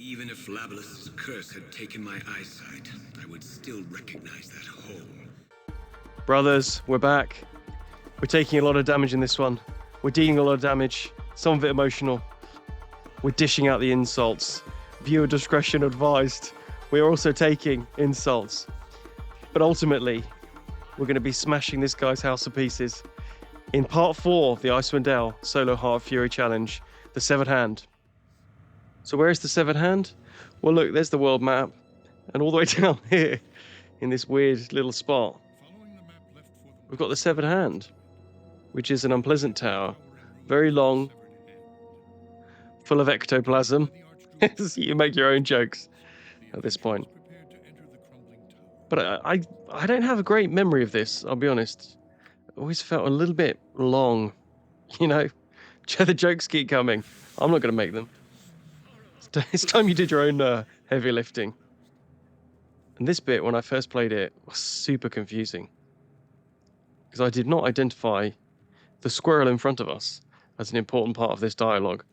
Even if Labelus's curse had taken my eyesight, I would still recognize that hole. Brothers, we're back. We're taking a lot of damage in this one. We're dealing a lot of damage, some of it emotional. We're dishing out the insults. Viewer discretion advised. We are also taking insults. But ultimately, we're going to be smashing this guy's house to pieces in part 4 of the Icewind Dale Solo Heart Fury Challenge, the Severed Hand. So where is the Severed Hand? Well, look, there's the world map, and all the way down here, in this weird little spot, we've got the Severed Hand, which is an unpleasant tower, very long, full of ectoplasm. You make your own jokes at this point. But I don't have a great memory of this, I'll be honest. It always felt a little bit long, you know. The jokes keep coming. I'm not going to make them. It's time you did your own heavy lifting. And this bit, when I first played it, was super confusing. Because I did not identify the squirrel in front of us as an important part of this dialogue.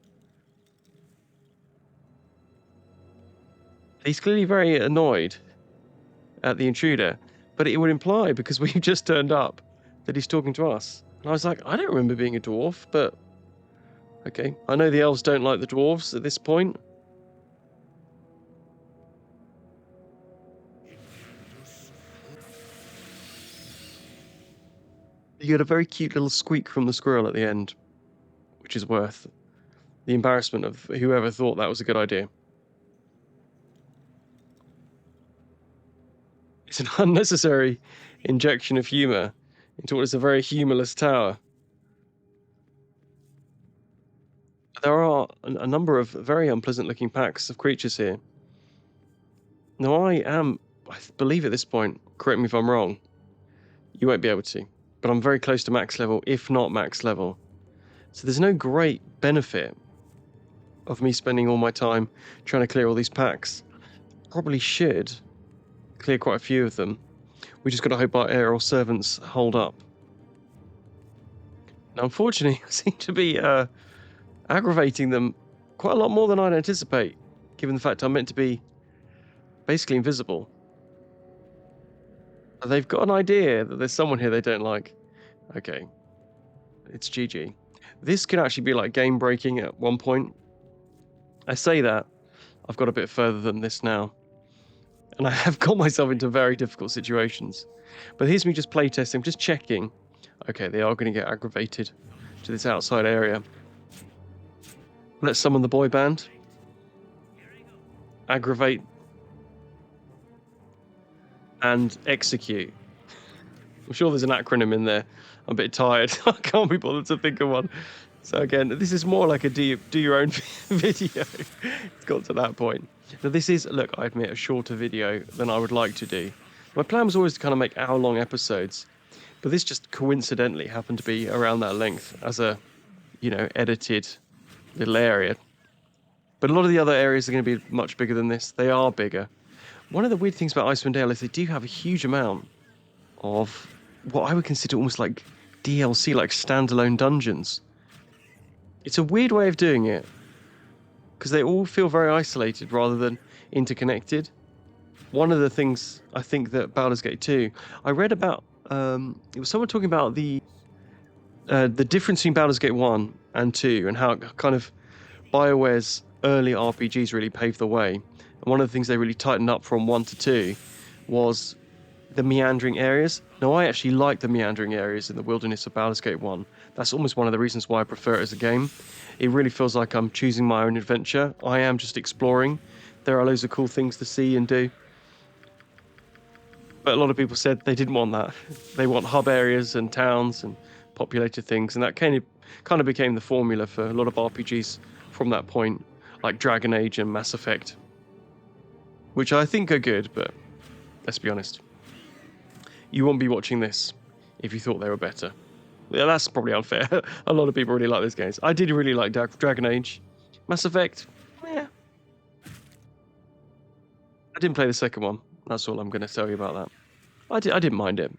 He's clearly very annoyed at the intruder, but it would imply, because we've just turned up, that he's talking to us. And I was like, I don't remember being a dwarf, but okay. I know the elves don't like the dwarves at this point. You get a very cute little squeak from the squirrel at the end, which is worth the embarrassment of whoever thought that was a good idea. It's an unnecessary injection of humour into what is a very humourless tower. There are a number of very unpleasant-looking packs of creatures here. Now I believe at this point, correct me if I'm wrong, you won't be able to, but I'm very close to max level, if not max level. So there's no great benefit of me spending all my time trying to clear all these packs. Probably should clear quite a few of them. We just got to hope our aerial servants hold up. Now, unfortunately, I seem to be aggravating them quite a lot more than I'd anticipate, given the fact I'm meant to be basically invisible. They've got an idea that there's someone here they don't like. Okay, it's GG. This could actually be like game breaking at one point. I say that, I've got a bit further than this now. And I have got myself into very difficult situations. But here's me just playtesting, just checking. Okay, they are going to get aggravated to this outside area. Let's summon the boy band. Aggravate. And execute. I'm sure there's an acronym in there. I'm a bit tired. I can't be bothered to think of one. So again, this is more like a do your own video. It's got to that point. Now this is, look, I admit, a shorter video than I would like to do. My plan was always to kind of make hour-long episodes, but this just coincidentally happened to be around that length as a, you know, edited little area. But a lot of the other areas are going to be much bigger than this. They are bigger. One of the weird things about Icewind Dale is they do have a huge amount of what I would consider almost like DLC, like standalone dungeons. It's a weird way of doing it, because they all feel very isolated rather than interconnected. One of the things I think that Baldur's Gate 2, I read about, it was someone talking about the difference between Baldur's Gate 1 and 2 and how kind of BioWare's early RPGs really paved the way. And one of the things they really tightened up from 1 to 2 was the meandering areas. Now, I actually like the meandering areas in the wilderness of Baldur's Gate 1. That's almost one of the reasons why I prefer it as a game. It really feels like I'm choosing my own adventure. I am just exploring. There are loads of cool things to see and do. But a lot of people said they didn't want that. They want hub areas and towns and populated things, and that kind of became the formula for a lot of RPGs from that point, like Dragon Age and Mass Effect, which I think are good, but let's be honest. You won't be watching this if you thought they were better. Yeah, that's probably unfair. A lot of people really like these games. I did really like Dragon Age. Mass Effect, yeah. I didn't play the second one. That's all I'm going to tell you about that. I didn't mind it.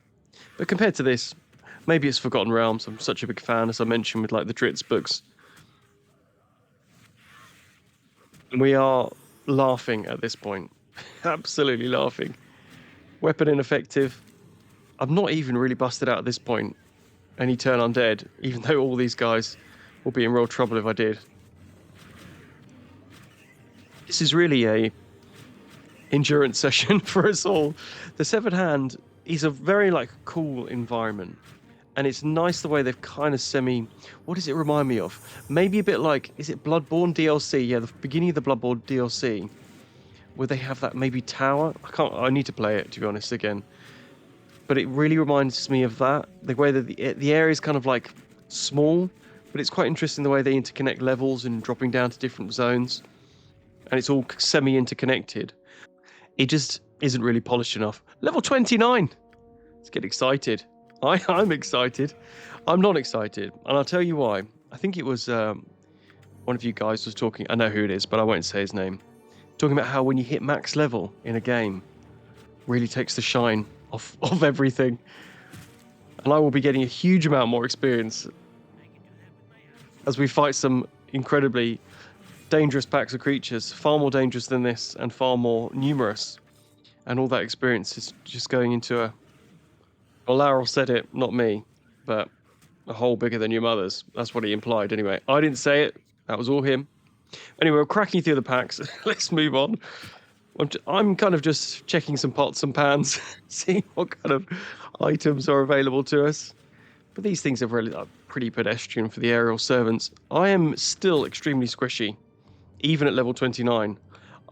But compared to this, maybe it's Forgotten Realms. I'm such a big fan, as I mentioned, with like the Dritz books. And we are laughing at this point. Absolutely laughing. Weapon ineffective. I'm not even really busted out at this point. Any turn undead, even though all these guys will be in real trouble if I did. This is really a endurance session for us all. The Severed Hand is a very like cool environment, and it's nice the way they've kind of what does it remind me of? Maybe a bit like, is it Bloodborne DLC? Yeah, the beginning of the Bloodborne DLC, where they have that maybe tower. I need to play it, to be honest, again. But it really reminds me of that. The way that the area is kind of like small, but it's quite interesting the way they interconnect levels and dropping down to different zones, and it's all semi-interconnected. It just isn't really polished enough. Level 29. Let's get excited. I'm excited. I'm not excited, and I'll tell you why. I think it was one of you guys was talking. I know who it is, but I won't say his name. Talking about how when you hit max level in a game, really takes the shine off everything. And I will be getting a huge amount more experience as we fight some incredibly dangerous packs of creatures, far more dangerous than this and far more numerous. And all that experience is just going into a... Well, Larrel said it, not me, but a hole bigger than your mother's. That's what he implied anyway. I didn't say it. That was all him. Anyway, we're cracking through the packs. Let's move on. I'm kind of just checking some pots and pans, seeing what kind of items are available to us. But these things are really pretty pedestrian for the aerial servants. I am still extremely squishy, even at level 29.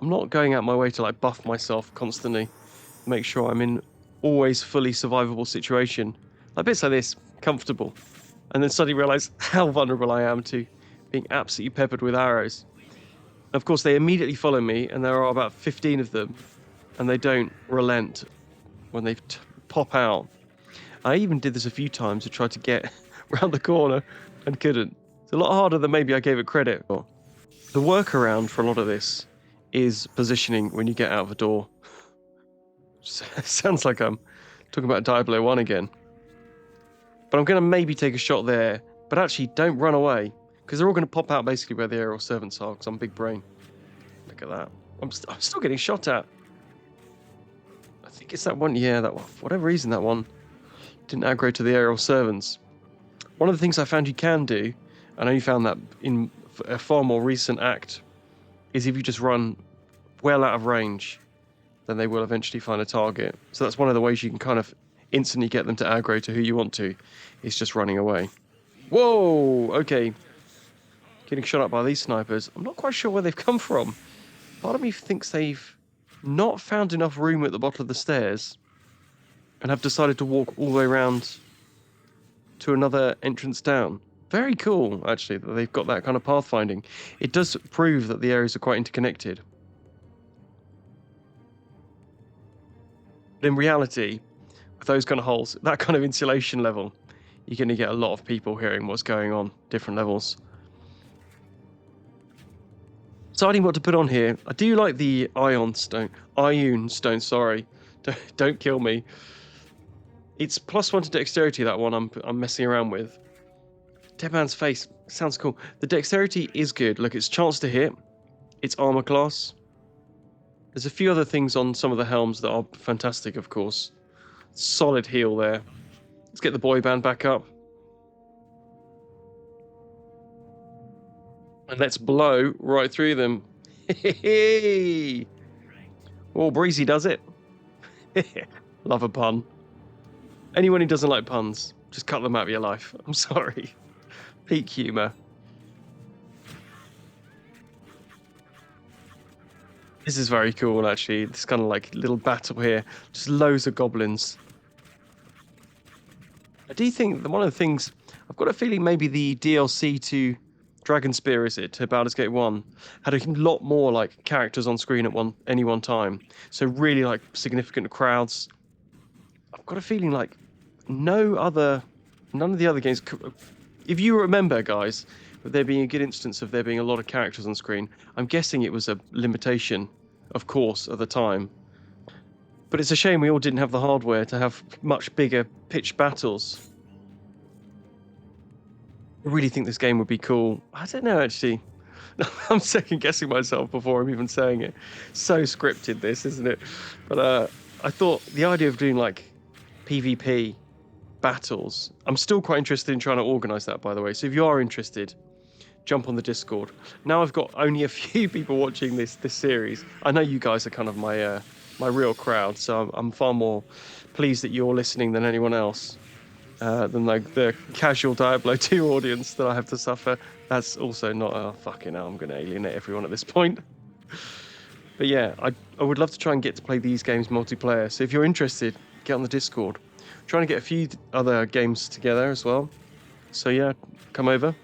I'm not going out my way to like buff myself constantly, make sure I'm in always fully survivable situation. Like bits like this, comfortable. And then suddenly realise how vulnerable I am to being absolutely peppered with arrows. Of course, they immediately follow me, and there are about 15 of them, and they don't relent when they pop out. I even did this a few times to try to get around the corner and couldn't. It's a lot harder than maybe I gave it credit for. The workaround for a lot of this is positioning when you get out of a door. Sounds like I'm talking about Diablo 1 again. But I'm going to maybe take a shot there, but actually don't run away, because they're all going to pop out basically where the aerial servants are, because I'm big brain. Look at that. I'm still getting shot at. I think it's that one. Yeah, that one. For whatever reason, that one didn't aggro to the aerial servants. One of the things I found you can do, and I only found that in a far more recent act, is if you just run well out of range, then they will eventually find a target. So that's one of the ways you can kind of instantly get them to aggro to who you want to, is just running away. Whoa, okay. Getting shot up by these snipers. I'm not quite sure where they've come from. Part of me thinks they've not found enough room at the bottom of the stairs and have decided to walk all the way around to another entrance down. Very cool, actually, that they've got that kind of pathfinding. It does prove that the areas are quite interconnected. But in reality, with those kind of holes, that kind of insulation level, you're going to get a lot of people hearing what's going on, different levels. Deciding what to put on here. I do like the Ion Stone, sorry. Don't kill me. It's +1 to dexterity, that one I'm messing around with. Dead Man's Face sounds cool. The dexterity is good. Look, it's chance to hit. It's armor class. There's a few other things on some of the helms that are fantastic, of course. Solid heal there. Let's get the boy band back up. And let's blow right through them. Oh, Breezy does it. Love a pun. Anyone who doesn't like puns, just cut them out of your life. I'm sorry. Peak humour. This is very cool, actually. This kind of like little battle here. Just loads of goblins. I do think that one of the things... I've got a feeling maybe the DLC to Dragon Spear, is it, to Baldur's Gate 1, had a lot more like characters on screen at any one time. So really like significant crowds. I've got a feeling like none of the other games... If you remember, guys, with there being a good instance of there being a lot of characters on screen, I'm guessing it was a limitation, of course, at the time. But it's a shame we all didn't have the hardware to have much bigger pitched battles. I really think this game would be cool. I don't know, actually. I'm second guessing myself before I'm even saying it. So scripted, this, isn't it? But I thought the idea of doing like PvP battles, I'm still quite interested in trying to organize that, by the way. So if you are interested, jump on the Discord. Now I've got only a few people watching this series. I know you guys are kind of my real crowd, so I'm far more pleased that you're listening than anyone else. Than like the casual Diablo 2 audience that I have to suffer. That's also not fucking hell, I'm going to alienate everyone at this point. But yeah, I would love to try and get to play these games multiplayer. So if you're interested, get on the Discord. I'm trying to get a few other games together as well. So yeah, come over.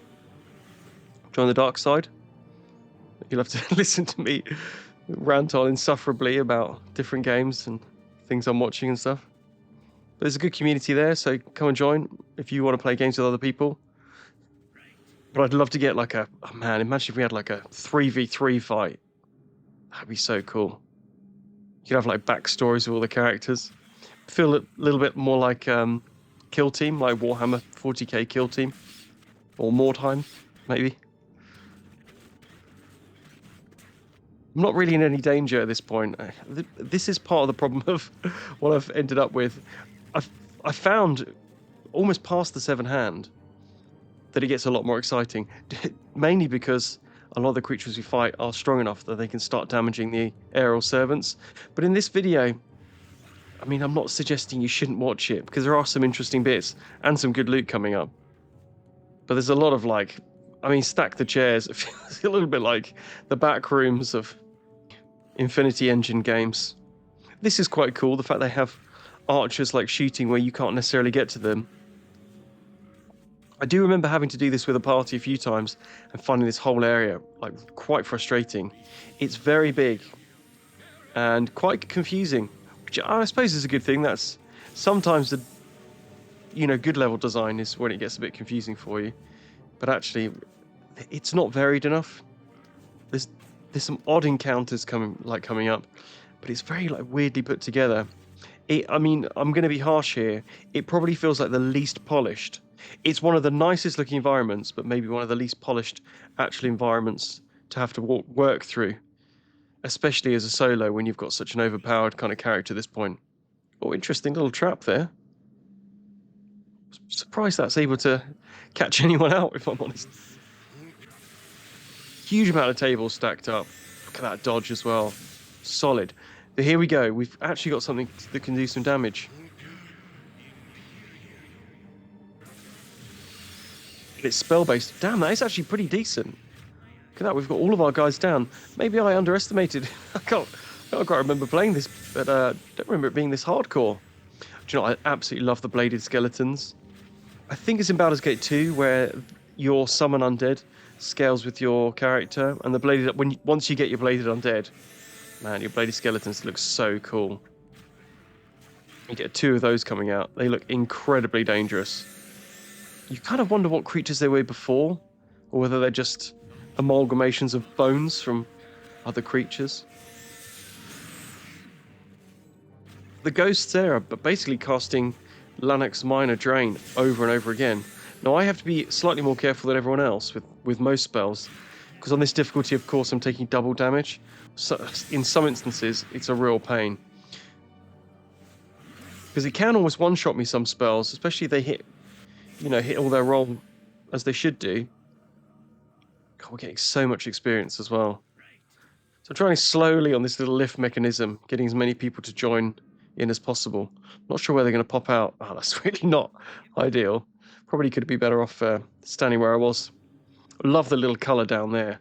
Join the dark side. You'll have to listen to me rant on insufferably about different games and things I'm watching and stuff. But there's a good community there, so come and join if you want to play games with other people. But I'd love to get like oh man, imagine if we had like a 3v3 fight. That'd be so cool. You could have like backstories of all the characters. Feel a little bit more like Kill Team, like Warhammer 40k Kill Team. Or Mordheim, maybe. I'm not really in any danger at this point. This is part of the problem of what I've ended up with. I found almost past the 7 hand that it gets a lot more exciting, mainly because a lot of the creatures we fight are strong enough that they can start damaging the aerial servants. But in this video, I mean, I'm not suggesting you shouldn't watch it, because there are some interesting bits and some good loot coming up. But there's a lot of like, I mean, stack the chairs. It feels a little bit like the back rooms of Infinity Engine games. This is quite cool, the fact they have archers like shooting where you can't necessarily get to them. I do remember having to do this with a party a few times and finding this whole area like quite frustrating. It's very big and quite confusing, which I suppose is a good thing. That's sometimes the good level design is when it gets a bit confusing for you, but actually it's not varied enough. There's some odd encounters coming up, but it's very like weirdly put together. I mean, I'm going to be harsh here. It probably feels like the least polished. It's one of the nicest looking environments, but maybe one of the least polished actual environments to have to work through, especially as a solo when you've got such an overpowered kind of character at this point. Oh, interesting little trap there. Surprised that's able to catch anyone out, if I'm honest. Huge amount of tables stacked up. Look at that dodge as well. Solid. But here we go. We've actually got something that can do some damage. It's spell-based. Damn, that is actually pretty decent. Look at that. We've got all of our guys down. Maybe I underestimated. I can't quite remember playing this, but I don't remember it being this hardcore. Do you know, I absolutely love the bladed skeletons. I think it's in Baldur's Gate 2 where your summon undead scales with your character, and the bladed once you get your bladed undead, man, your bladed skeletons look so cool. You get 2 of those coming out. They look incredibly dangerous. You kind of wonder what creatures they were before, or whether they're just amalgamations of bones from other creatures. The ghosts there are basically casting Lannox Minor Drain over and over again. Now I have to be slightly more careful than everyone else with most spells, because on this difficulty, of course, I'm taking double damage. So in some instances, it's a real pain. Because it can almost one-shot me some spells, especially if they hit all their roll as they should do. God, we're getting so much experience as well. So I'm trying slowly on this little lift mechanism, getting as many people to join in as possible. Not sure where they're going to pop out. Oh, that's really not ideal. Probably could be better off standing where I was. Love the little colour down there.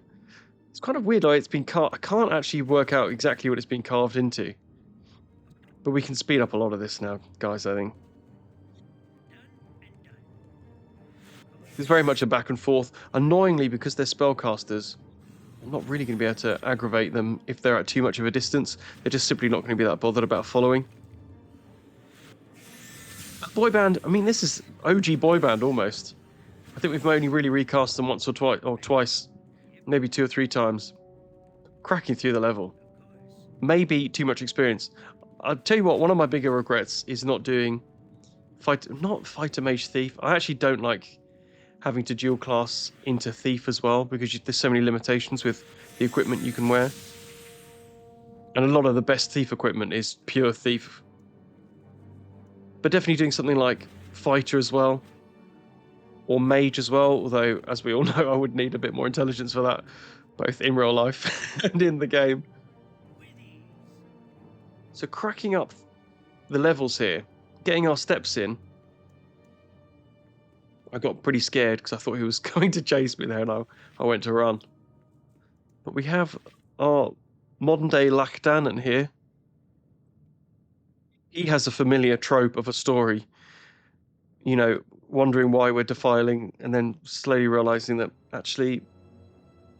It's kind of weird, like it's been carved. I can't actually work out exactly what it's been carved into. But we can speed up a lot of this now, guys, I think. It's very much a back and forth. Annoyingly, because they're spellcasters, I'm not really going to be able to aggravate them if they're at too much of a distance. They're just simply not going to be that bothered about following. Boy band, I mean, this is OG boy band almost. I think we've only really recast them once or twice, maybe 2 or 3 times. Cracking through the level. Maybe too much experience. I'll tell you what, one of my bigger regrets is not doing Fighter Mage Thief. I actually don't like having to dual class into thief as well, because there's so many limitations with the equipment you can wear. And a lot of the best thief equipment is pure thief. But definitely doing something like fighter as well, or mage as well, although, as we all know, I would need a bit more intelligence for that, both in real life and in the game. So cracking up the levels here, getting our steps in. I got pretty scared because I thought he was going to chase me there, and I went to run. But we have our modern-day Lachdannen here. He has a familiar trope of a story, you know, wondering why we're defiling and then slowly realizing that actually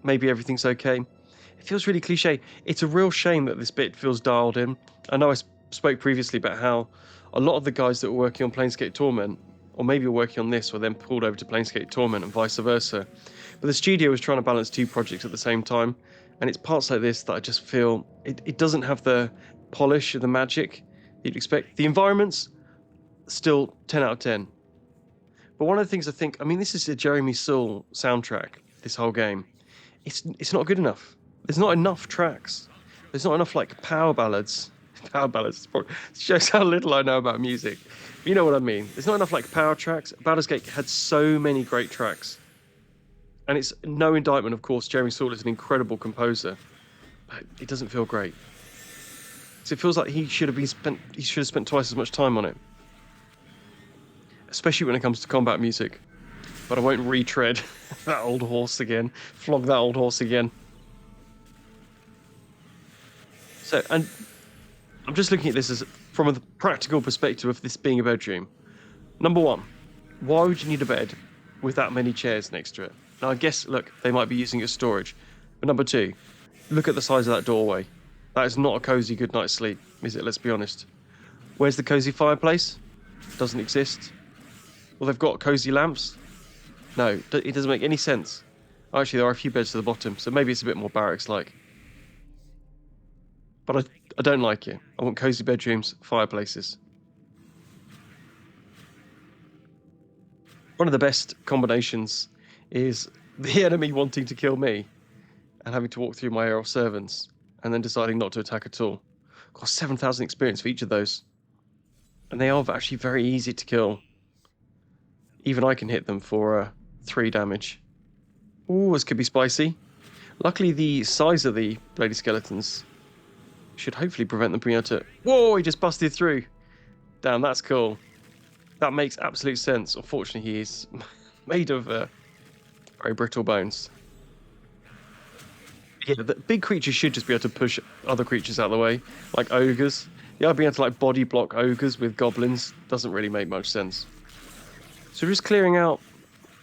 maybe everything's okay. It feels really cliche. It's a real shame that this bit feels dialed in. I know I spoke previously about how a lot of the guys that were working on Planescape Torment, or maybe were working on this, were then pulled over to Planescape Torment and vice versa. But the studio was trying to balance two projects at the same time, and it's parts like this that I just feel it doesn't have the polish or the magic you'd expect. The environments, still 10 out of 10. But one of the things I think, I mean, this is a Jeremy Soule soundtrack, this whole game. It's not good enough. There's not enough tracks. There's not enough like power ballads. Power ballads shows how little I know about music. You know what I mean. There's not enough like power tracks. Baldur's Gate had so many great tracks. And it's no indictment, of course. Jeremy Soule is an incredible composer. But it doesn't feel great. So it feels like he should have spent twice as much time on it. Especially when it comes to combat music. But I won't retread that old horse again. Flog that old horse again. So, and I'm just looking at this as from a practical perspective of this being a bedroom. Number one, why would you need a bed with that many chairs next to it? Now, I guess, look, they might be using it as storage. But number two, look at the size of that doorway. That is not a cozy good night's sleep, is it? Let's be honest. Where's the cozy fireplace? Doesn't exist. Well, they've got cozy lamps. No, it doesn't make any sense. Actually, there are a few beds to the bottom, so maybe it's a bit more barracks-like. But I don't like it. I want cozy bedrooms, fireplaces. One of the best combinations is the enemy wanting to kill me and having to walk through my Aero servants and then deciding not to attack at all. Got 7,000 experience for each of those. And they are actually very easy to kill. Even I can hit them for 3 damage. Ooh, this could be spicy. Luckily, the size of the Lady Skeletons should hopefully prevent them being able to... Whoa, he just busted through. Damn, that's cool. That makes absolute sense. Unfortunately, he is made of very brittle bones. Yeah, the big creatures should just be able to push other creatures out of the way, like ogres. Yeah, being able to like body block ogres with goblins doesn't really make much sense. So just clearing out...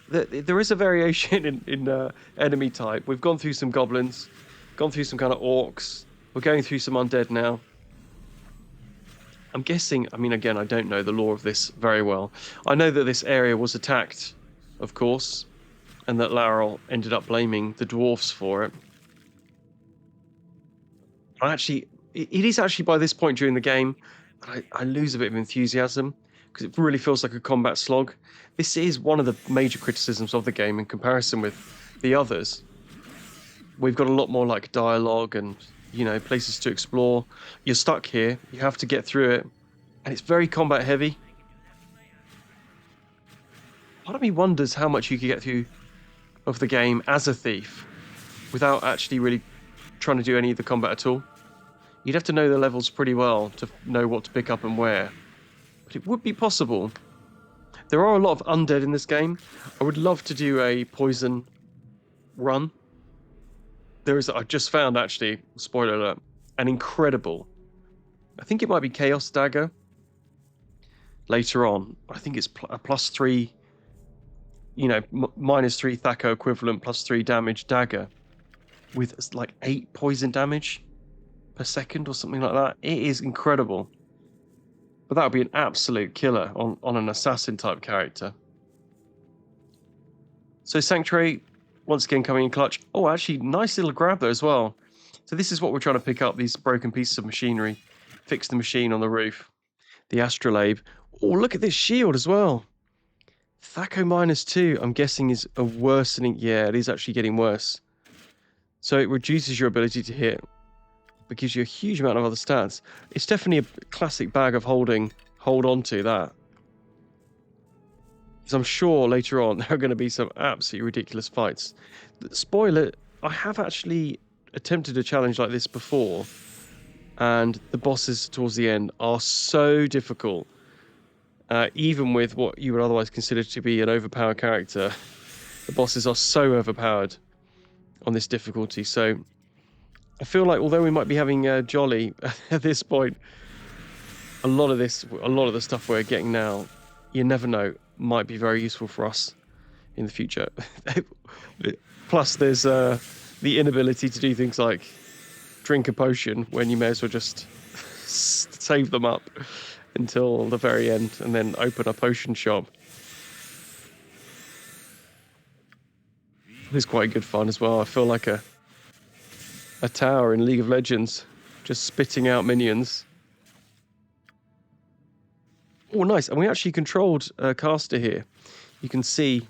There is a variation in enemy type. We've gone through some goblins, gone through some kind of orcs. We're going through some undead now. I'm guessing, I mean, again, I don't know the lore of this very well. I know that this area was attacked, of course, and that Larrel ended up blaming the dwarfs for it. It is actually by this point during the game, I lose a bit of enthusiasm, because it really feels like a combat slog. This is one of the major criticisms of the game in comparison with the others. We've got a lot more like dialogue and, you know, places to explore. You're stuck here, you have to get through it, and it's very combat heavy. Part of me wonders how much you could get through of the game as a thief without actually really trying to do any of the combat at all. You'd have to know the levels pretty well to know what to pick up and where. But it would be possible. There are a lot of undead in this game. I would love to do a poison run. I just found, actually, spoiler alert, an incredible, I think it might be Chaos Dagger later on. I think it's a +3, you know, -3 Thaco equivalent, +3 damage dagger with like 8 poison damage per second or something like that. It is incredible. But that would be an absolute killer on an assassin type character. So Sanctuary, once again coming in clutch. Oh, actually, nice little grab there as well. So this is what we're trying to pick up, these broken pieces of machinery. Fix the machine on the roof. The astrolabe. Oh, look at this shield as well. Thaco -2, I'm guessing, is a worsening. Yeah, it is actually getting worse. So it reduces your ability to hit, but gives you a huge amount of other stats. It's definitely a classic bag of holding. Hold on to that. Because I'm sure later on there are going to be some absolutely ridiculous fights. Spoiler, I have actually attempted a challenge like this before, and the bosses towards the end are so difficult. Even with what you would otherwise consider to be an overpowered character, the bosses are so overpowered on this difficulty. So I feel like although we might be having jolly at this point, a lot of the stuff we're getting now, you never know, might be very useful for us in the future. Plus, there's the inability to do things like drink a potion when you may as well just save them up until the very end and then open a potion shop. It's quite good fun as well. I feel like a tower in League of Legends, just spitting out minions. Oh, nice. And we actually controlled a caster here. You can see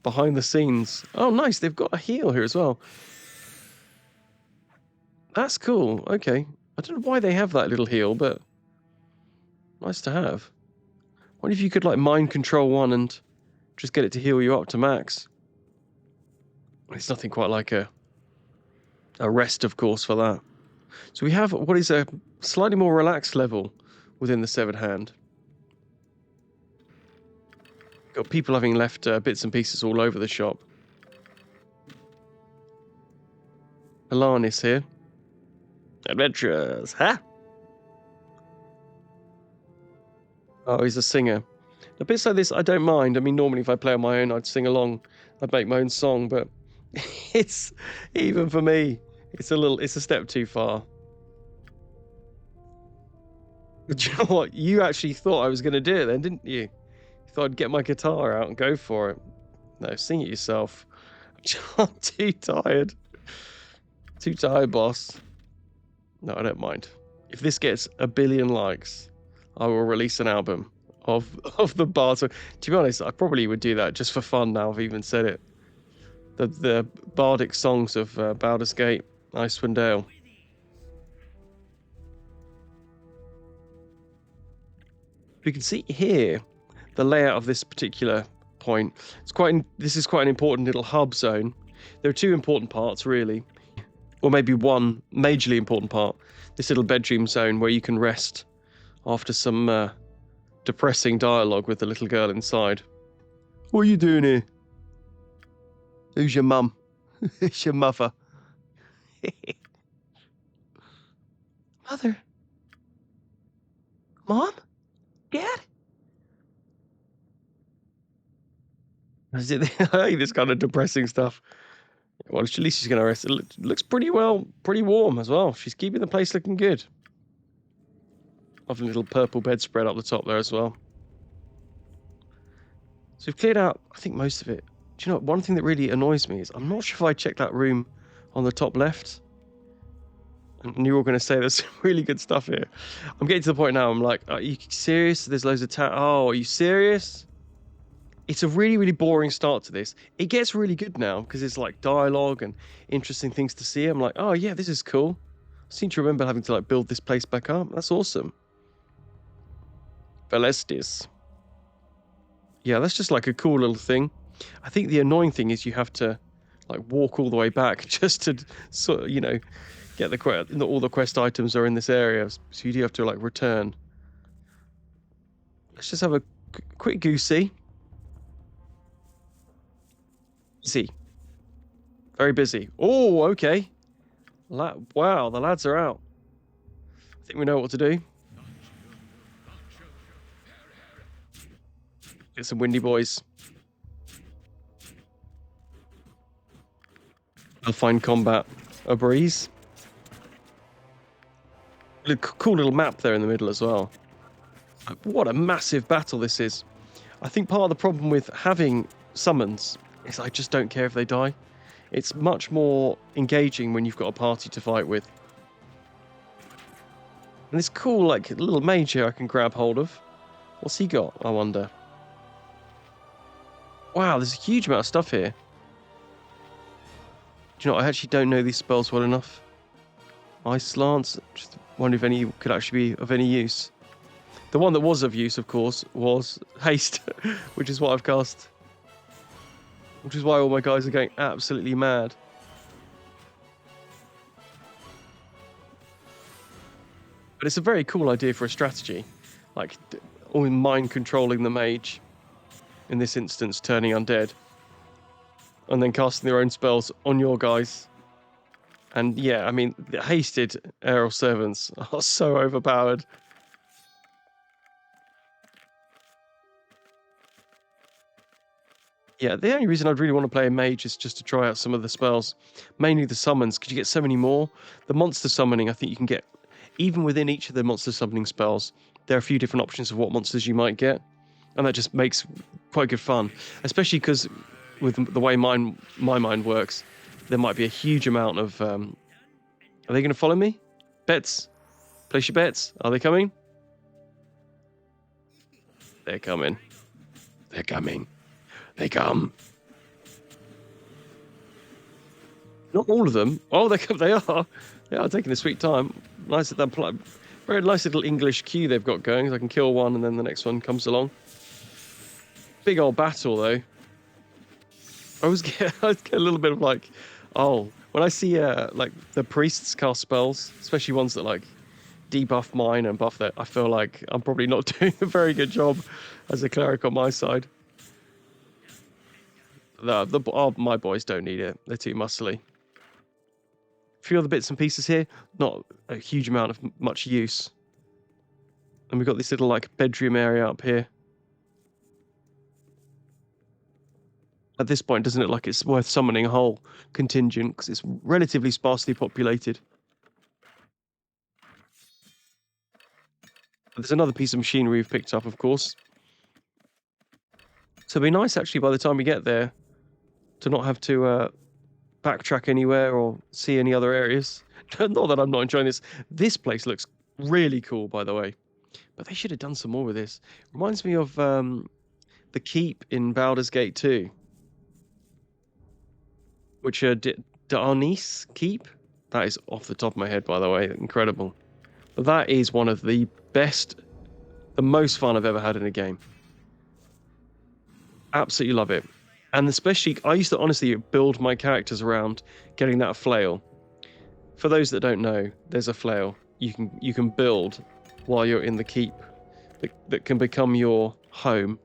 behind the scenes. Oh, nice. They've got a heal here as well. That's cool. Okay. I don't know why they have that little heal, but nice to have. I wonder if you could like mind control one and just get it to heal you up to max. It's nothing quite like a rest, of course, for that. So we have what is a slightly more relaxed level within the Severed Hand. Got people having left bits and pieces all over the shop. Alanis here. Adventurers, huh? Oh, he's a singer. Now, bits like this, I don't mind. I mean, normally if I play on my own, I'd sing along. I'd make my own song, but it's, even for me, it's a step too far. But you know what? You actually thought I was going to do it then, didn't you? You thought I'd get my guitar out and go for it. No, sing it yourself. I'm too tired. Too tired, boss. No, I don't mind. If this gets 1 billion likes, I will release an album of the bard. So, to be honest, I probably would do that just for fun now. I've even said it. The bardic songs of Baldur's Gate, Icewind Dale. We can see here the layout of this particular point. This is quite an important little hub zone. There are two important parts, really. Or maybe one majorly important part. This little bedroom zone where you can rest after some depressing dialogue with the little girl inside. What are you doing here? Who's your mum? Who's your mother? Mother? Mom? Dad? Is it this kind of depressing stuff? Well, at least she's going to rest. It looks pretty warm as well. She's keeping the place looking good. Lovely little purple bedspread up the top there as well. So we've cleared out, I think, most of it. Do you know what? One thing that really annoys me is I'm not sure if I checked that room on the top left. And you're all going to say there's some really good stuff here. I'm getting to the point now, I'm like, are you serious? There's loads of oh, are you serious? It's a really, really boring start to this. It gets really good now because it's like dialogue and interesting things to see. I'm like, oh yeah, this is cool. I seem to remember having to like build this place back up. That's awesome. Velestis. Yeah, that's just like a cool little thing. I think the annoying thing is you have to like walk all the way back just to sort of, get the quest. All the quest items are in this area, so you do have to like return. Let's just have a quick goosey. Busy. Very busy. Oh, okay. Wow, the lads are out. I think we know what to do. Get some windy boys. I'll find combat a breeze. Cool little map there in the middle as well. What a massive battle this is. I think part of the problem with having summons is I just don't care if they die. It's much more engaging when you've got a party to fight with. And this cool, like, little mage here I can grab hold of. What's he got, I wonder? Wow, there's a huge amount of stuff here. Do you know, I actually don't know these spells well enough. Ice Lance, just wonder if any could actually be of any use. The one that was of use, of course, was Haste, which is what I've cast. Which is why all my guys are going absolutely mad. But it's a very cool idea for a strategy. Like, all mind controlling the mage. In this instance, turning undead. And then casting their own spells on your guys. And yeah, I mean, the hasted aerial servants are so overpowered. Yeah, the only reason I'd really want to play a mage is just to try out some of the spells. Mainly the summons, because you get so many more. The monster summoning, I think you can get, even within each of the monster summoning spells, there are a few different options of what monsters you might get. And that just makes quite good fun. Especially because with the way my mind works, there might be a huge amount of... are they going to follow me? Bets? Place your bets. Are they coming? They're coming. They're coming. They come. Not all of them. Oh, they are. They are taking a sweet time. Nice at that very nice little English queue they've got going. I can kill one and then the next one comes along. Big old battle though. I always get a little bit of like, oh, when I see like the priests cast spells, especially ones that like debuff mine and buff that, I feel like I'm probably not doing a very good job as a cleric on my side. My boys don't need it. They're too muscly. A few other bits and pieces here, not a huge amount of much use. And we've got this little like bedroom area up here. At this point, doesn't it look like it's worth summoning a whole contingent because it's relatively sparsely populated. There's another piece of machinery we've picked up, of course. So it'd be nice actually by the time we get there to not have to backtrack anywhere or see any other areas. Not that I'm not enjoying this. This place looks really cool, by the way. But they should have done some more with this. Reminds me of the keep in Baldur's Gate 2. Which Darnice Keep? That is off the top of my head, by the way. Incredible. But that is one of the best, the most fun I've ever had in a game. Absolutely love it. And especially, I used to honestly build my characters around getting that flail. For those that don't know, there's a flail you can build while you're in the keep that can become your home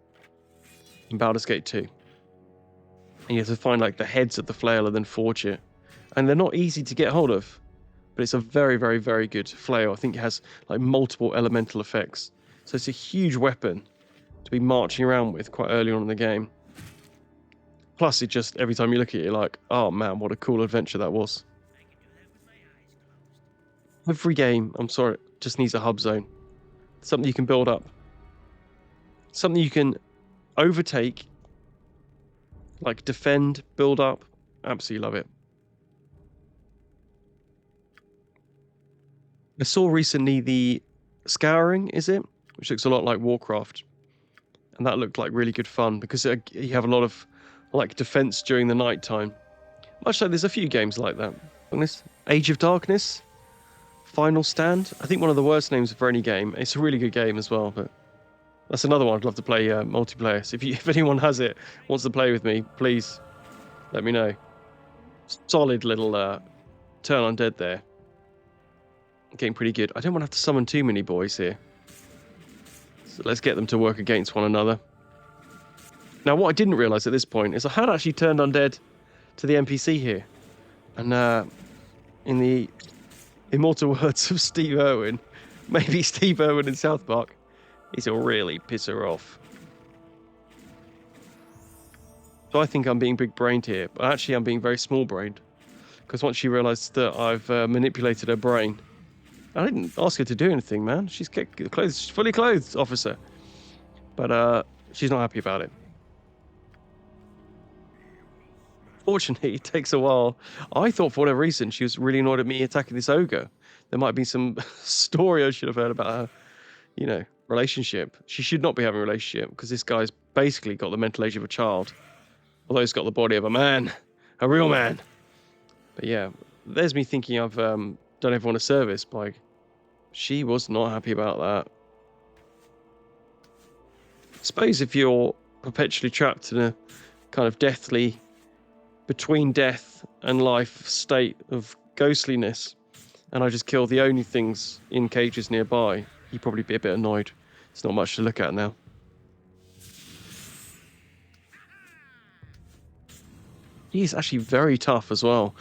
in Baldur's Gate 2. And you have to find like the heads of the flail and then forge it. And they're not easy to get hold of, but it's a very, very, very good flail. I think it has like multiple elemental effects. So it's a huge weapon to be marching around with quite early on in the game. Plus, it just, every time you look at it, you're like, oh man, what a cool adventure that was. Every game, I'm sorry, just needs a hub zone. Something you can build up. Something you can overtake, like defend, build up. Absolutely love it. I saw recently the Scouring, is it? Which looks a lot like Warcraft. And that looked like really good fun because you have a lot of like defense during the night time. Much like there's a few games like that. Age of Darkness, Final Stand. I think one of the worst names for any game. It's a really good game as well, but that's another one I'd love to play multiplayer. So if anyone has it, wants to play with me, please let me know. Solid little turn undead there. Getting pretty good. I don't want to have to summon too many boys here. So let's get them to work against one another. Now, what I didn't realise at this point is I had actually turned undead to the NPC here. And in the immortal words of Steve Irwin, maybe Steve Irwin in South Park, it'll really piss her off. So I think I'm being big-brained here, but actually I'm being very small-brained. Because once she realised that I've manipulated her brain, I didn't ask her to do anything, man. She's fully clothed, officer. But she's not happy about it. Fortunately, it takes a while. I thought for whatever reason she was really annoyed at me attacking this ogre. There might be some story I should have heard about her, relationship. She should not be having a relationship because this guy's basically got the mental age of a child. Although it's got the body of a man. A real man. But yeah, there's me thinking I've done everyone a service by... She was not happy about that. I suppose if you're perpetually trapped in a kind of deathly, between death and life state of ghostliness, and I just kill the only things in cages nearby, you'd probably be a bit annoyed. It's not much to look at now. He's actually very tough as well.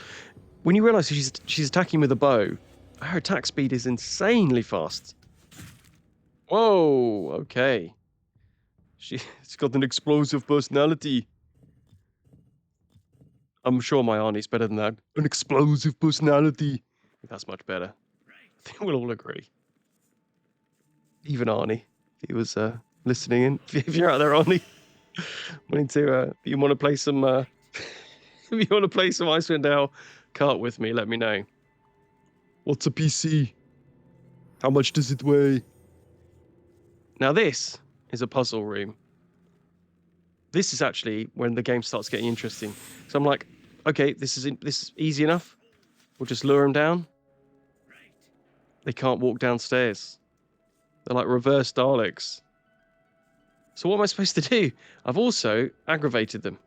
When you realise she's attacking with a bow, her attack speed is insanely fast. Whoa, okay. She's got an explosive personality. I'm sure my Arnie's better than that. An explosive personality. That's much better. I think we'll all agree. Even Arnie, if he was listening in. If you're out there, Arnie, wanting to, if you want to play some, if you want to play some Icewind Dale kart with me, let me know. What's a PC? How much does it weigh? Now this is a puzzle room. This is actually when the game starts getting interesting. So I'm like, okay, this is easy enough. We'll just lure them down. They can't walk downstairs. They're like reverse Daleks. So what am I supposed to do? I've also aggravated them.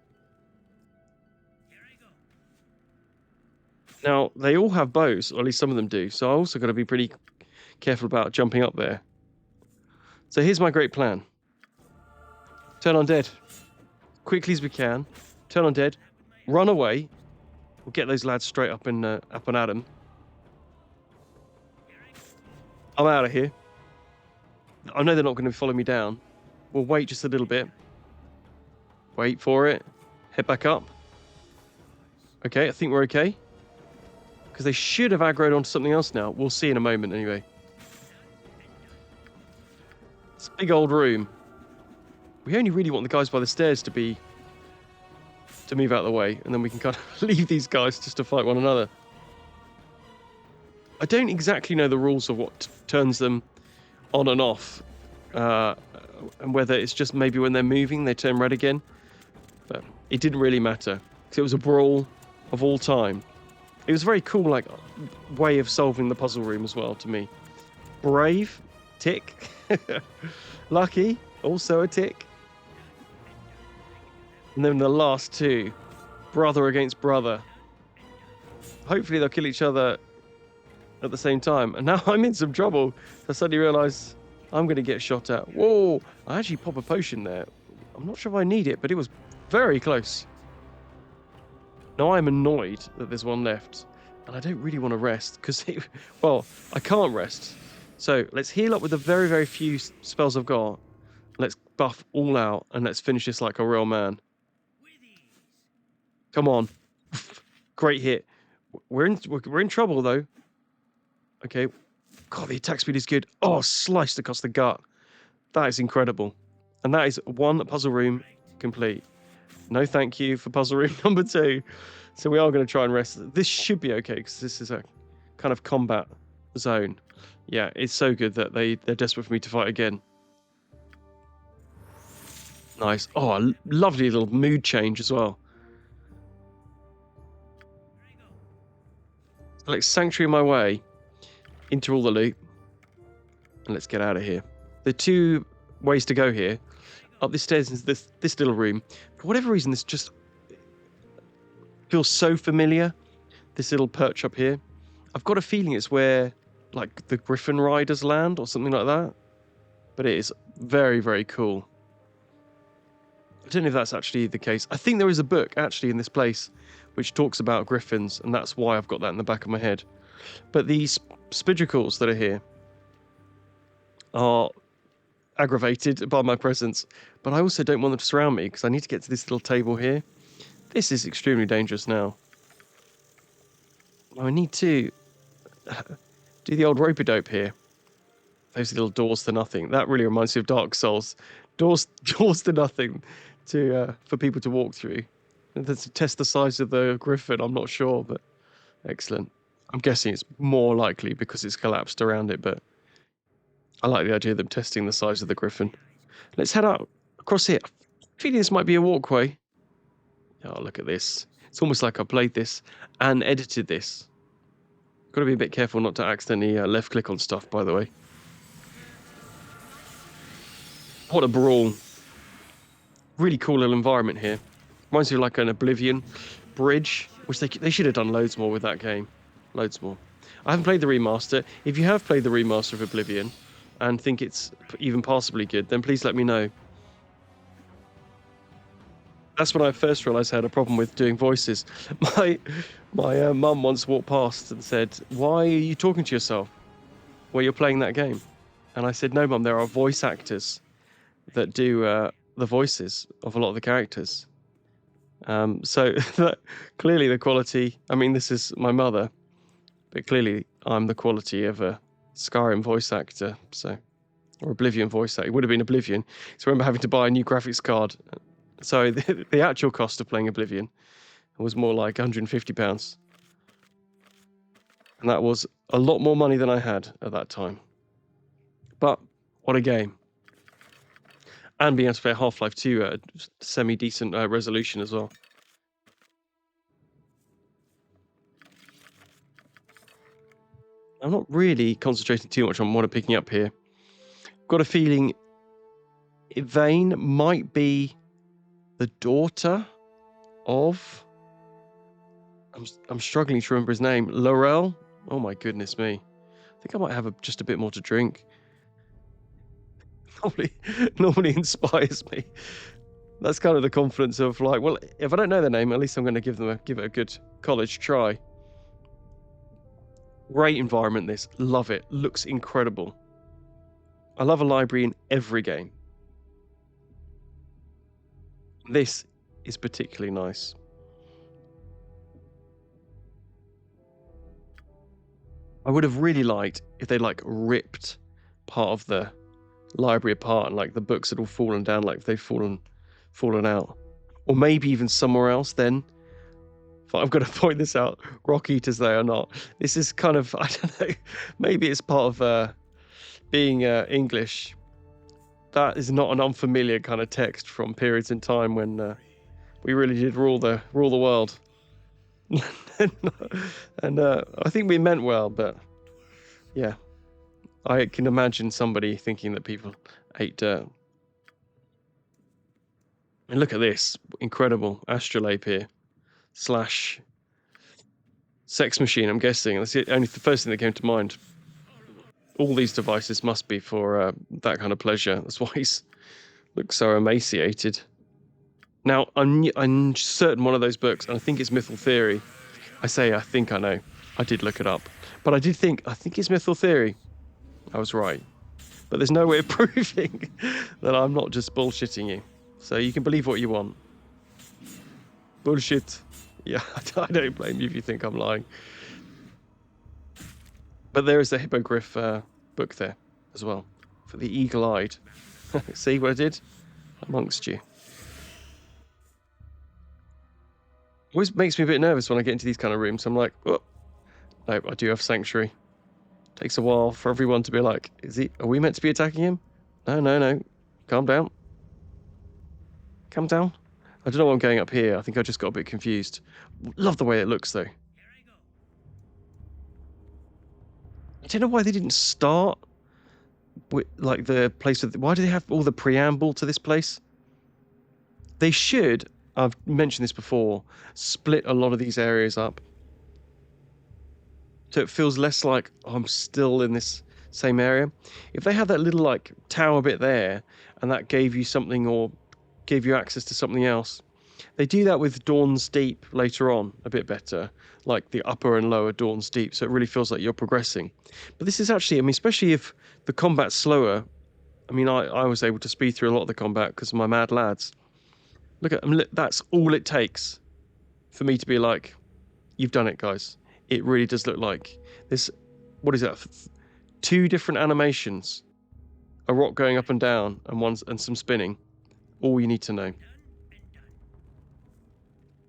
Now, they all have bows, or at least some of them do. So I also got to be pretty careful about jumping up there. So here's my great plan. Turn on dead. Quickly as we can. Turn on dead. Run away. We'll get those lads straight up and at 'em. I'm out of here. I know they're not going to follow me down. We'll wait just a little bit. Wait for it. Head back up. Okay, I think we're okay. Because they should have aggroed onto something else now. We'll see in a moment anyway. It's a big old room. We only really want the guys by the stairs to move out of the way, and then we can kind of leave these guys just to fight one another. I don't exactly know the rules of what turns them on and off, and whether it's just maybe when they're moving they turn red again. But it didn't really matter because it was a brawl of all time. It was a very cool, like, way of solving the puzzle room as well to me. Brave, tick. Lucky, also a tick. And then the last two, brother against brother. Hopefully they'll kill each other at the same time. And now I'm in some trouble. I suddenly realise I'm going to get shot at. Whoa! I actually pop a potion there. I'm not sure if I need it, but it was very close. Now I'm annoyed that there's one left. And I don't really want to rest because, well, I can't rest. So let's heal up with the very, very few spells I've got. Let's buff all out and let's finish this like a real man. Come on. Great hit. We're in trouble though. Okay. God, the attack speed is good. Oh, sliced across the gut. That is incredible. And that is one puzzle room complete. No thank you for puzzle room number 2. So we are going to try and rest. This should be okay because this is a kind of combat zone. Yeah, it's so good that they're desperate for me to fight again. Nice. Oh, a lovely little mood change as well. Like sanctuary my way into all the loot. And let's get out of here. There are 2 ways to go here. Up the stairs into this little room. For whatever reason, this just feels so familiar. This little perch up here. I've got a feeling it's where, like, the Griffin Riders land or something like that. But it is very, very cool. I don't know if that's actually the case. I think there is a book, actually, in this place which talks about griffins, and that's why I've got that in the back of my head. But these spidricles that are here are aggravated by my presence, but I also don't want them to surround me because I need to get to this little table here. This is extremely dangerous now. I need to do the old rope-a-dope here. Those little doors to nothing. That really reminds me of Dark Souls. Doors to nothing for people to walk through. And to test the size of the griffin, I'm not sure, but excellent. I'm guessing it's more likely because it's collapsed around it, but I like the idea of them testing the size of the griffin. Let's head out across here. I feel this might be a walkway. Oh, look at this. It's almost like I played this and edited this. Got to be a bit careful not to accidentally left click on stuff, by the way. What a brawl. Really cool little environment here. Reminds me of like an Oblivion bridge, which they should have done loads more with that game. Loads more. I haven't played the remaster. If you have played the remaster of Oblivion and think it's even passably good, then please let me know. That's when I first realised I had a problem with doing voices. My mum once walked past and said, "Why are you talking to yourself while you're playing that game?" And I said, "No, Mum, there are voice actors that do the voices of a lot of the characters." So clearly the quality. I mean, this is my mother, but clearly I'm the quality of a Skyrim voice actor. So, or Oblivion voice actor. It would have been Oblivion. So I remember having to buy a new graphics card. So the actual cost of playing Oblivion was more like £150. And that was a lot more money than I had at that time. But what a game. And being able to play Half-Life 2 at a semi-decent resolution as well. I'm not really concentrating too much on what I'm picking up here. Got a feeling Vane might be the daughter of... I'm struggling to remember his name. Larrel? Oh my goodness me. I think I might have just a bit more to drink. Normally inspires me. That's kind of the confidence of like, well, if I don't know their name, at least I'm going to give it a good college try. Great environment, this. Love it. Looks incredible. I love a library in every game. This is particularly nice. I would have really liked if they like ripped part of the library apart and like the books had all fallen down, like they've fallen out, or maybe even somewhere else. Then, but I've got to point this out: rock eaters they are not. This is kind of, I don't know. Maybe it's part of being English. That is not an unfamiliar kind of text from periods in time when we really did rule the world. And I think we meant well, but yeah, I can imagine somebody thinking that people ate dirt. And look at this, incredible astrolabe here, / sex machine, I'm guessing. That's the first thing that came to mind. All these devices must be for that kind of pleasure. That's why he's looks so emaciated. Now, I'm certain one of those books, and I think it's Mythal Theory. I think I know. I did look it up. But I think it's Mythal Theory. I was right. But there's no way of proving that I'm not just bullshitting you. So you can believe what you want. Bullshit. Yeah, I don't blame you if you think I'm lying. But there is a hippogriff book there as well. For the eagle-eyed. See what I did? Amongst you. Always makes me a bit nervous when I get into these kind of rooms. I'm like, oh, no, I do have sanctuary. Takes a while for everyone to be like, are we meant to be attacking him? No. Calm down. Calm down. I don't know why I'm going up here. I think I just got a bit confused. Love the way it looks, though. I don't know why they didn't start with, like, the place with... Why do they have all the preamble to this place? They should, I've mentioned this before, split a lot of these areas up. So it feels less like I'm still in this same area. If they had that little like tower bit there and that gave you something or gave you access to something else. They do that with Dawn's Deep later on a bit better, like the upper and lower Dawn's Deep. So it really feels like you're progressing. But this is actually, I mean, especially if the combat's slower. I mean, I was able to speed through a lot of the combat because of my mad lads. Look at, I mean, that's all it takes for me to be like, you've done it, guys. It really does look like this. What is that? 2 different animations, a rock going up and down, and some spinning. All you need to know.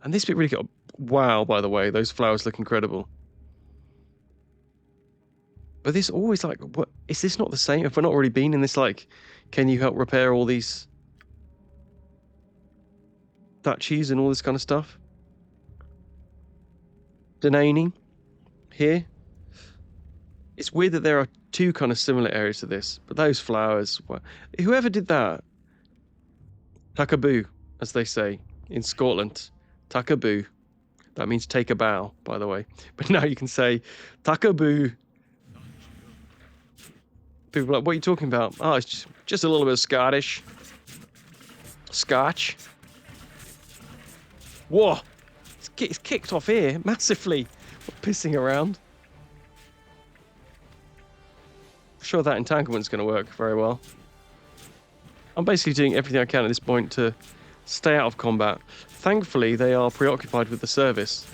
And this bit really got wow. By the way, those flowers look incredible. But this always like, what is this not the same? Have we not already been in this? Like, can you help repair all these? duchies and all this kind of stuff. Divination here. It's weird that there are two kind of similar areas to this, but those flowers, whoever did that, takaboo, as they say in Scotland, takaboo. That means take a bow, by the way. But now you can say takaboo. People are like, what are you talking about? Oh, it's just a little bit of Scottish. Scotch. Whoa! It's kicked off here massively. We're pissing around. I'm sure that entanglement's going to work very well. I'm basically doing everything I can at this point to stay out of combat. Thankfully, they are preoccupied with the service.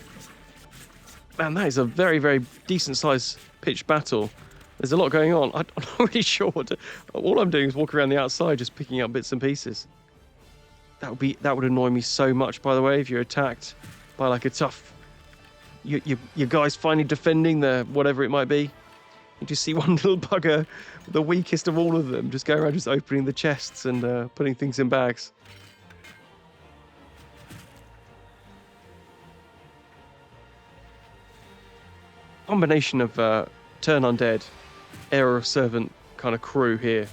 Man, that is a very, very decent-sized pitched battle. There's a lot going on. I'm not really sure what to... All I'm doing is walking around the outside, just picking up bits and pieces. That would annoy me so much, by the way, if you're attacked by like a tough... Your guys finally defending the whatever it might be. You just see one little bugger, the weakest of all of them, just go around just opening the chests and putting things in bags. Combination of turn undead, era of servant kind of crew here.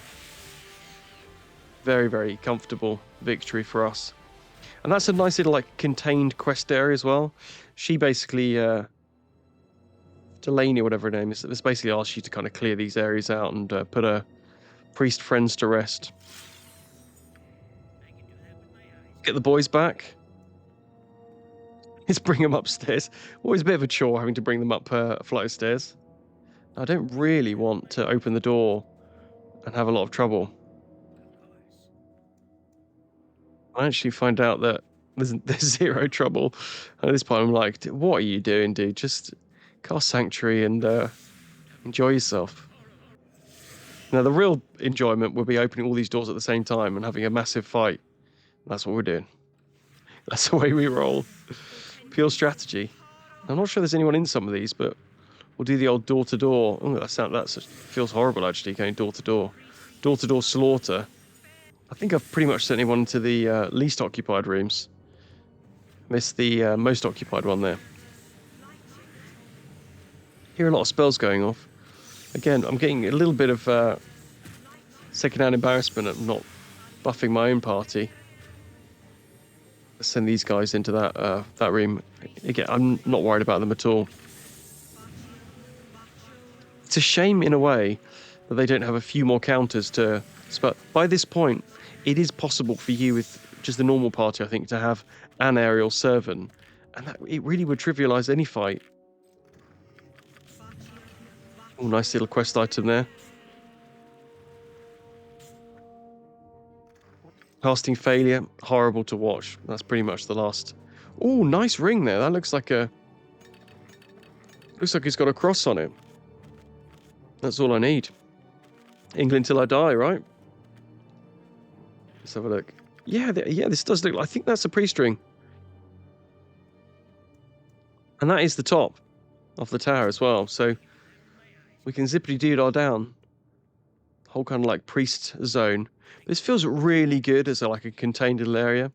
Very, very comfortable victory for us. And that's a nice little like contained quest area as well. She basically... Delaney, whatever her name is, this basically asks you to kind of clear these areas out and put her priest friends to rest. Get the boys back. Let's bring them upstairs. Always a bit of a chore having to bring them up a flight of stairs. I don't really want to open the door and have a lot of trouble. I actually find out that there's zero trouble. And at this point I'm like, what are you doing, dude? Just... cast Sanctuary and enjoy yourself. Now, the real enjoyment will be opening all these doors at the same time and having a massive fight. That's what we're doing. That's the way we roll. Pure strategy. I'm not sure there's anyone in some of these, but we'll do the old door-to-door. Oh, that feels horrible, actually, going door-to-door. Door-to-door slaughter. I think I've pretty much sent anyone to the least occupied rooms. Missed the most occupied one there. Hear a lot of spells going off. Again, I'm getting a little bit of second-hand embarrassment at not buffing my own party. Let's send these guys into that room. Again, I'm not worried about them at all. It's a shame, in a way, that they don't have a few more counters to... But by this point, it is possible for you with just the normal party, I think, to have an aerial servant. And it really would trivialise any fight. Oh, nice little quest item there. Casting failure, horrible to watch. That's pretty much the last. Oh, nice ring there. That looks like a... Looks like it's got a cross on it. That's all I need. England till I die, right? Let's have a look. Yeah, this does look... I think that's a priest ring. And that is the top of the tower as well, so... We can zippity-doo-dah down. Whole kind of like priest zone. This feels really good as like a contained little area.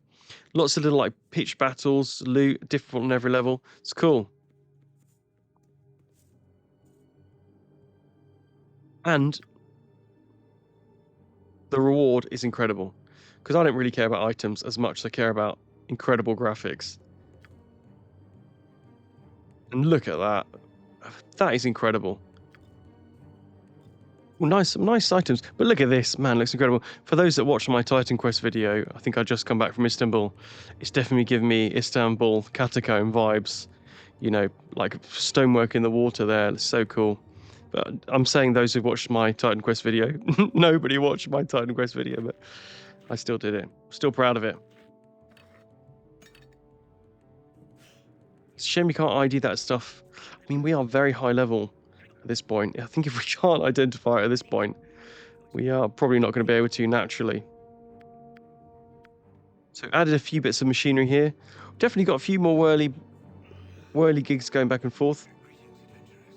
Lots of little like pitch battles, loot, different on every level. It's cool. And the reward is incredible. Because I don't really care about items as much as I care about incredible graphics. And look at that. That is incredible. Well, nice items. But look at this, man, looks incredible. For those that watched my Titan Quest video, I think I just come back from Istanbul. It's definitely giving me Istanbul catacomb vibes. You know, like stonework in the water there. It's so cool. But I'm saying those who've watched my Titan Quest video. Nobody watched my Titan Quest video, but I still did it. Still proud of it. It's a shame we can't ID that stuff. I mean, we are very high level. At this point, I think if we can't identify it at this point, we are probably not going to be able to naturally. So added a few bits of machinery here. Definitely got a few more whirly gigs going back and forth.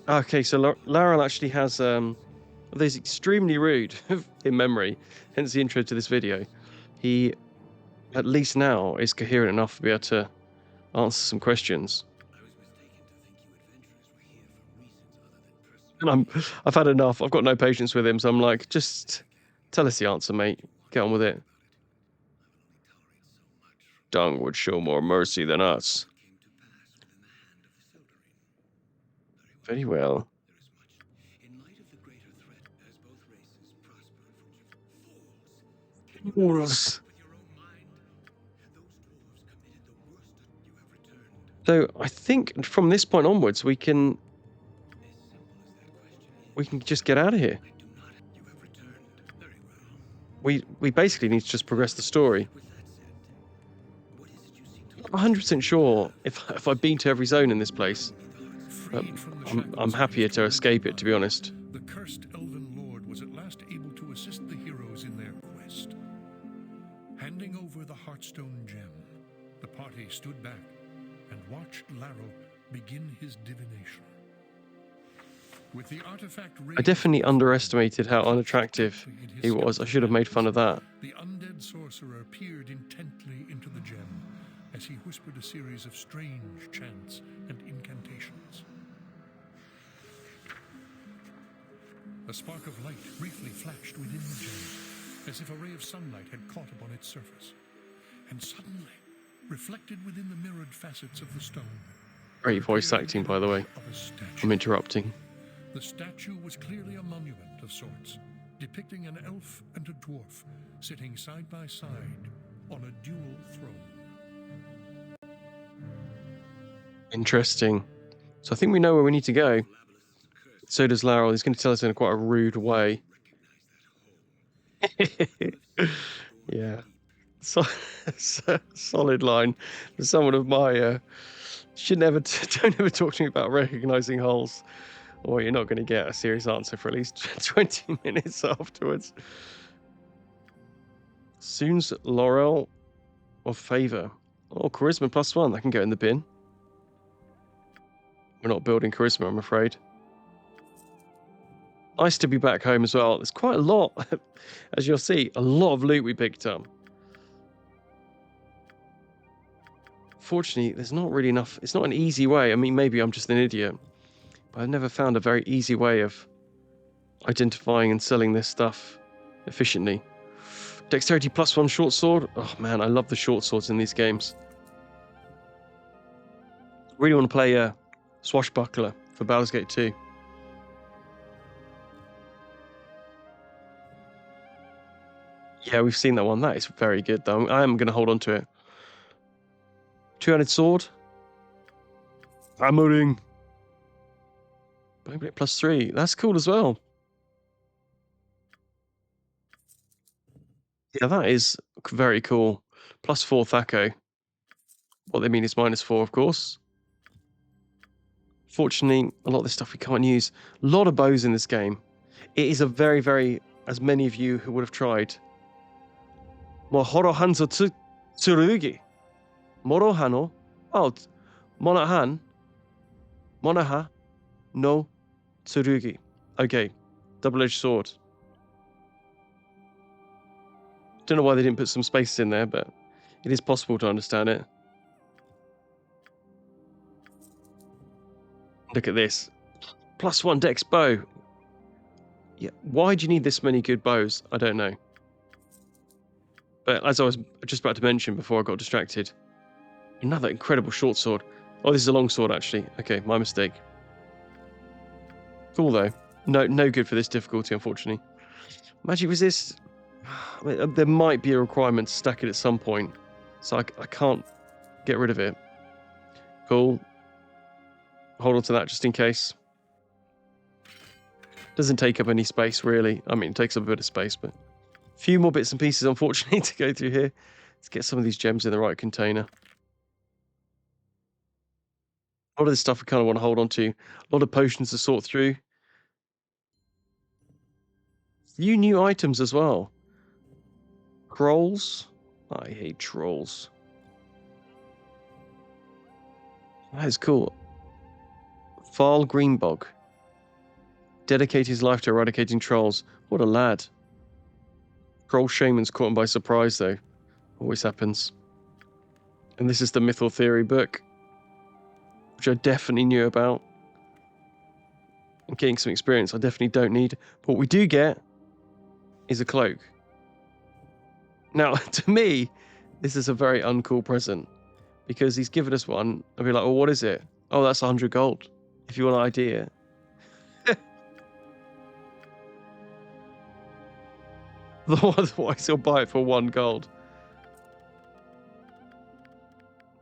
Okay, so Larrel actually has there's extremely rude in memory, hence the intro to this video. He at least now is coherent enough to be able to answer some questions. I was mistaken to think you adventurers were here for reasons other than personal. And I've had enough. I've got no patience with him, so I'm like, just tell us the answer, mate. Get on with it. Dung would show more mercy than us. Came to pass within the hand of the Sildarine. Very well. There is much. In light of the greater threat, as both races prosper from fools. Fools. With your own mind, those dwarves committed the worst. You have returned. So I think from this point onwards, we can As simple as that question is, just get out of here. I do not. You have returned. Very well. We basically need to just progress the story. With that said, what is it you seek to learn? 100% sure if I've been to every zone in this place, Freed from the I'm shackles of happier his to escape it, to be honest. The cursed elven lord was at last able to assist the heroes in their quest. Handing over the Heartstone gem, the party stood back and watched Larrel begin his divination. With the artifact I definitely underestimated how unattractive he was. I should have made fun of that. The undead sorcerer peered intently into the gem as he whispered a series of strange chants and incantations. A spark of light briefly flashed within the gem, as if a ray of sunlight had caught upon its surface, and suddenly, reflected within the mirrored facets of the stone, Great voice acting, by the way. of a statue. I'm interrupting. The statue was clearly a monument of sorts, depicting an elf and a dwarf sitting side by side on a dual throne. Interesting. So I think we know where we need to go. So does Larrel. He's going to tell us in quite a rude way. Yeah. Solid line. For someone of my... should never... don't ever talk to me about recognizing holes. Or you're not going to get a serious answer for at least 20 minutes afterwards. Soon's Laurel or Favor? Oh, Charisma +1. That can go in the bin. We're not building Charisma, I'm afraid. Nice to be back home as well. There's quite a lot, as you'll see, a lot of loot we picked up. Fortunately, there's not really enough. It's not an easy way. I mean, maybe I'm just an idiot. But I've never found a very easy way of identifying and selling this stuff efficiently. Dexterity +1 short sword. Oh man, I love the short swords in these games. Really want to play Swashbuckler for Baldur's Gate 2. Yeah, we've seen that one. That is very good, though. I am going to hold on to it. Two-handed sword. Hammering. Bowblade +3. That's cool as well. Yeah, that is very cool. +4 Thaco. What they mean is -4, of course. Fortunately, a lot of this stuff we can't use. A lot of bows in this game. It is a very, very, as many of you who would have tried. Mohoro Hanzo Tsurugi. Morohano. Oh, Monahan. Monaha. No. Tsurugi. Okay. Double-edged sword. Don't know why they didn't put some spaces in there, but it is possible to understand it. Look at this. +1 dex bow. Yeah, why do you need this many good bows? I don't know. But as I was just about to mention before I got distracted, another incredible short sword. Oh, this is a long sword, actually. Okay, my mistake. Cool, though. No good for this difficulty, unfortunately. Magic resist. I mean, there might be a requirement to stack it at some point, so I can't get rid of it. Cool. Hold on to that just in case. Doesn't take up any space, really. I mean, it takes up a bit of space, but a few more bits and pieces, unfortunately, to go through here. Let's get some of these gems in the right container. A lot of this stuff I kind of want to hold on to. A lot of potions to sort through. Few new items as well. Trolls. I hate trolls. That is cool. Farl Greenbog. Dedicate his life to eradicating trolls. What a lad. Troll shaman's caught him by surprise, though. Always happens. And this is the Mythal Theory book, which I definitely knew about. And getting some experience I definitely don't need. But what we do get is a cloak. Now, to me, this is a very uncool present, because he's given us one. I'll be like, well, what is it? Oh, that's 100 gold, if you want an idea. Otherwise, he'll buy it for 1 gold.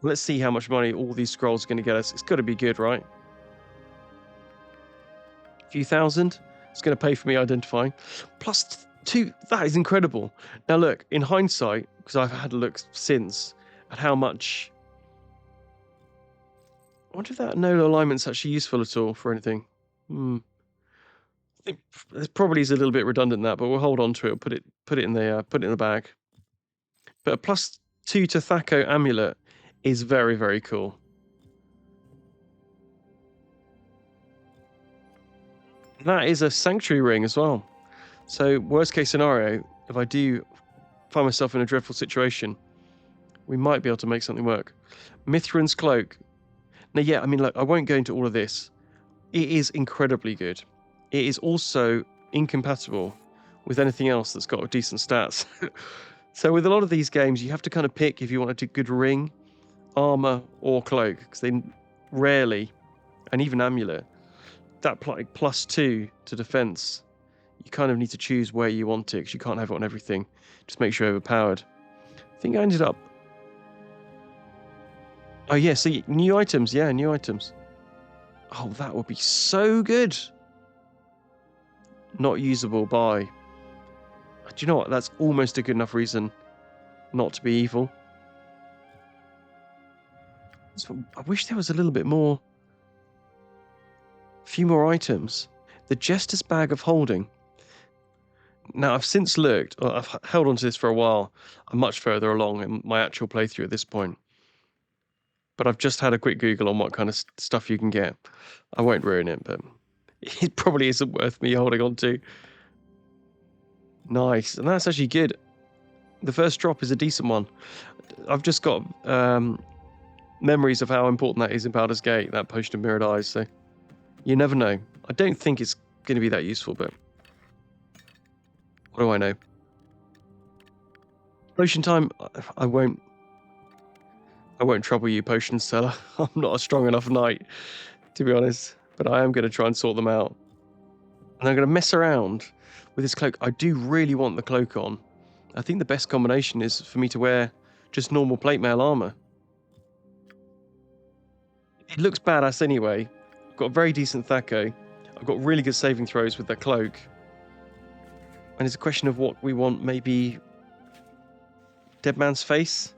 Let's see how much money all these scrolls are going to get us. It's got to be good, right? A few thousand. It's going to pay for me identifying. Plus 2. That is incredible. Now, look, in hindsight, because I've had a look since at how much... I wonder if that node alignment's actually useful at all for anything. I think it probably is a little bit redundant, that, but we'll hold on to it. Put it in the bag. But a +2 to Thaco amulet is very, very cool. That is a sanctuary ring as well. So worst case scenario, if I do find myself in a dreadful situation, we might be able to make something work. Mithrin's cloak. Now, yeah, I mean, look, I won't go into all of this. It is incredibly good. It is also incompatible with anything else that's got decent stats. So with a lot of these games, you have to kind of pick if you want a good ring, armor, or cloak, because they rarely, and even amulet, that +2 to defense, you kind of need to choose where you want it, because you can't have it on everything. Just make sure you're overpowered. I think I ended up... Oh yeah, see, new items. Yeah, new items. Oh, that would be so good. Not usable by... Do you know what? That's almost a good enough reason not to be evil. I wish there was a little bit more... A few more items. The Jester's Bag of Holding. Now, I've since looked... Well, I've held on to this for a while. I'm much further along in my actual playthrough at this point. But I've just had a quick Google on what kind of stuff you can get. I won't ruin it, but it probably isn't worth me holding on to. Nice. And that's actually good. The first drop is a decent one. I've just got memories of how important that is in Baldur's Gate, that Potion of Mirrored Eyes. So you never know. I don't think it's going to be that useful, but what do I know? Potion time, I won't trouble you, potion seller. I'm not a strong enough knight, to be honest. But I am going to try and sort them out. And I'm going to mess around with this cloak. I do really want the cloak on. I think the best combination is for me to wear just normal plate mail armor. It looks badass anyway. I've got a very decent Thaco. I've got really good saving throws with the cloak. And it's a question of what we want, maybe Dead Man's Face.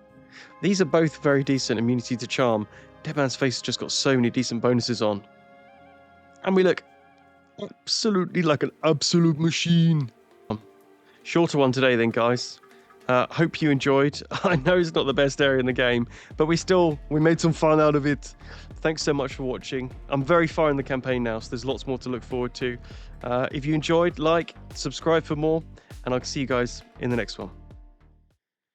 These are both very decent immunity to charm. Dead Man's Face has just got so many decent bonuses on. And we look absolutely like an absolute machine. Shorter one today then, guys. Hope you enjoyed. I know it's not the best area in the game, but we made some fun out of it. Thanks so much for watching. I'm very far in the campaign now, so there's lots more to look forward to. If you enjoyed, like, subscribe for more, and I'll see you guys in the next one.